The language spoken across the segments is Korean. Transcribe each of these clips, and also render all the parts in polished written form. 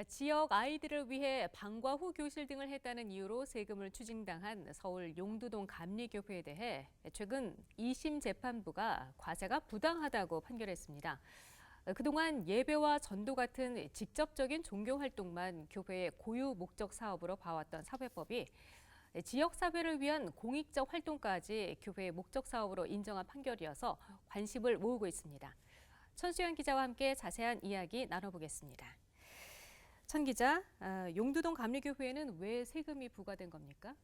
지역 아이들을 위해 방과 후 교실 등을 했다는 이유로 세금을 추징당한 서울 용두동 감리교회에 대해 최근 2심 재판부가 과세가 부당하다고 판결했습니다. 그동안 예배와 전도 같은 직접적인 종교 활동만 교회의 고유 목적 사업으로 봐왔던 사회법이 지역 사회를 위한 공익적 활동까지 교회의 목적 사업으로 인정한 판결이어서 관심을 모으고 있습니다. 천수연 기자와 함께 자세한 이야기 나눠보겠습니다. 천 기자, 용두동 감리교회에는 왜 세금이 부과된 겁니까?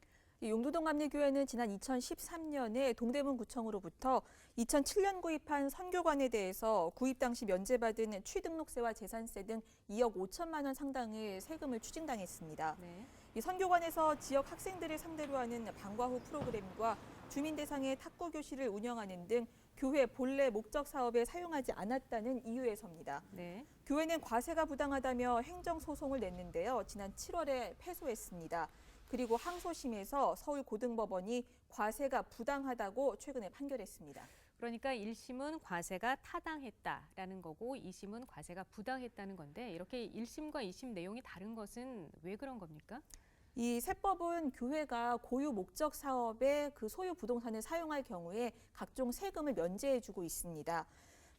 용두동 감리교회는 지난 2013년에 동대문구청으로부터 2007년 구입한 선교관에 대해서 구입 당시 면제받은 취등록세와 재산세 등 2억 5천만 원 상당의 세금을 추징당했습니다. 네. 이 선교관에서 지역 학생들을 상대로 하는 방과 후 프로그램과 주민 대상의 탁구 교실을 운영하는 등 교회 본래 목적 사업에 사용하지 않았다는 이유에서입니다. 네. 교회는 과세가 부당하다며 행정소송을 냈는데요. 지난 7월에 패소했습니다. 그리고 항소심에서 서울고등법원이 과세가 부당하다고 최근에 판결했습니다. 그러니까 1심은 과세가 타당했다라는 거고 2심은 과세가 부당했다는 건데 이렇게 1심과 2심 내용이 다른 것은 왜 그런 겁니까? 이 세법은 교회가 고유 목적 사업에 그 소유 부동산을 사용할 경우에 각종 세금을 면제해주고 있습니다.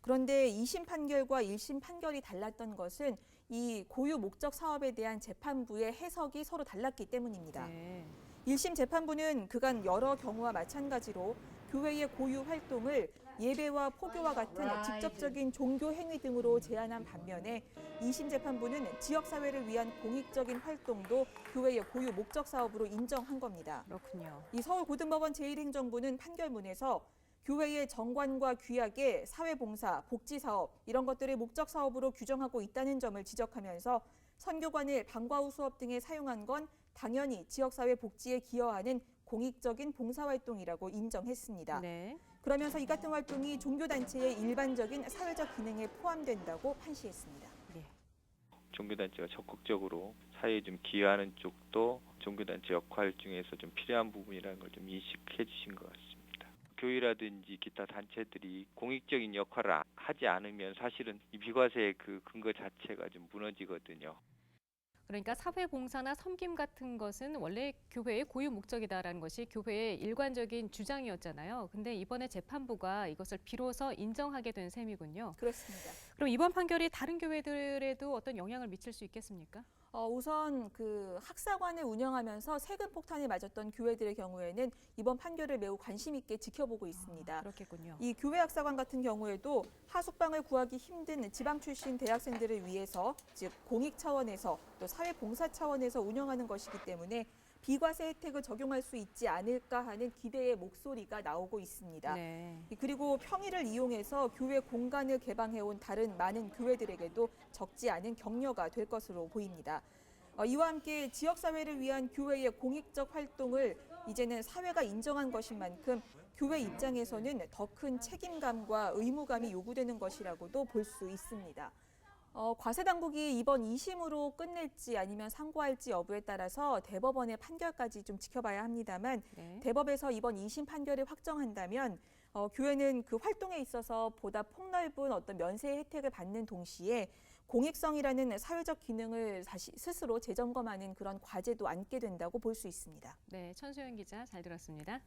그런데 2심 판결과 1심 판결이 달랐던 것은 이 고유 목적 사업에 대한 재판부의 해석이 서로 달랐기 때문입니다. 네. 1심 재판부는 그간 여러 경우와 마찬가지로 교회의 고유 활동을 예배와 포교와 같은 직접적인 종교 행위 등으로 제한한 반면에 2심 재판부는 지역사회를 위한 공익적인 활동도 교회의 고유 목적 사업으로 인정한 겁니다. 그렇군요. 이 서울고등법원 제1행정부는 판결문에서 교회의 정관과 규약에 사회봉사, 복지사업 이런 것들을 목적 사업으로 규정하고 있다는 점을 지적하면서 선교관을 방과 후 수업 등에 사용한 건 당연히 지역사회 복지에 기여하는 공익적인 봉사활동이라고 인정했습니다. 네. 그러면서 이 같은 활동이 종교단체의 일반적인 사회적 기능에 포함된다고 판시했습니다. 네. 종교단체가 적극적으로 사회에 좀 기여하는 쪽도 종교단체 역할 중에서 좀 필요한 부분이라는 걸 좀 인식해 주신 것 같습니다. 교회라든지 기타 단체들이 공익적인 역할을 하지 않으면 사실은 이 비과세의 그 근거 자체가 좀 무너지거든요. 그러니까 사회봉사나 섬김 같은 것은 원래 교회의 고유 목적이다라는 것이 교회의 일관적인 주장이었잖아요. 근데 이번에 재판부가 이것을 비로소 인정하게 된 셈이군요. 그렇습니다. 그럼 이번 판결이 다른 교회들에도 어떤 영향을 미칠 수 있겠습니까? 우선 그 학사관을 운영하면서 세금 폭탄을 맞았던 교회들의 경우에는 이번 판결을 매우 관심 있게 지켜보고 있습니다. 그렇겠군요. 이 교회 학사관 같은 경우에도 하숙방을 구하기 힘든 지방 출신 대학생들을 위해서 즉 공익 차원에서 또 사회봉사 차원에서 운영하는 것이기 때문에 비과세 혜택을 적용할 수 있지 않을까 하는 기대의 목소리가 나오고 있습니다. 네. 그리고 평일을 이용해서 교회 공간을 개방해온 다른 많은 교회들에게도 적지 않은 격려가 될 것으로 보입니다. 이와 함께 지역사회를 위한 교회의 공익적 활동을 이제는 사회가 인정한 것인 만큼 교회 입장에서는 더 큰 책임감과 의무감이 요구되는 것이라고도 볼 수 있습니다. 과세 당국이 이번 2심으로 끝낼지 아니면 상고할지 여부에 따라서 대법원의 판결까지 좀 지켜봐야 합니다만 네. 대법에서 이번 2심 판결을 확정한다면 교회는 그 활동에 있어서 보다 폭넓은 어떤 면세 혜택을 받는 동시에 공익성이라는 사회적 기능을 다시 스스로 재점검하는 그런 과제도 안게 된다고 볼 수 있습니다. 네, 천수연 기자 잘 들었습니다.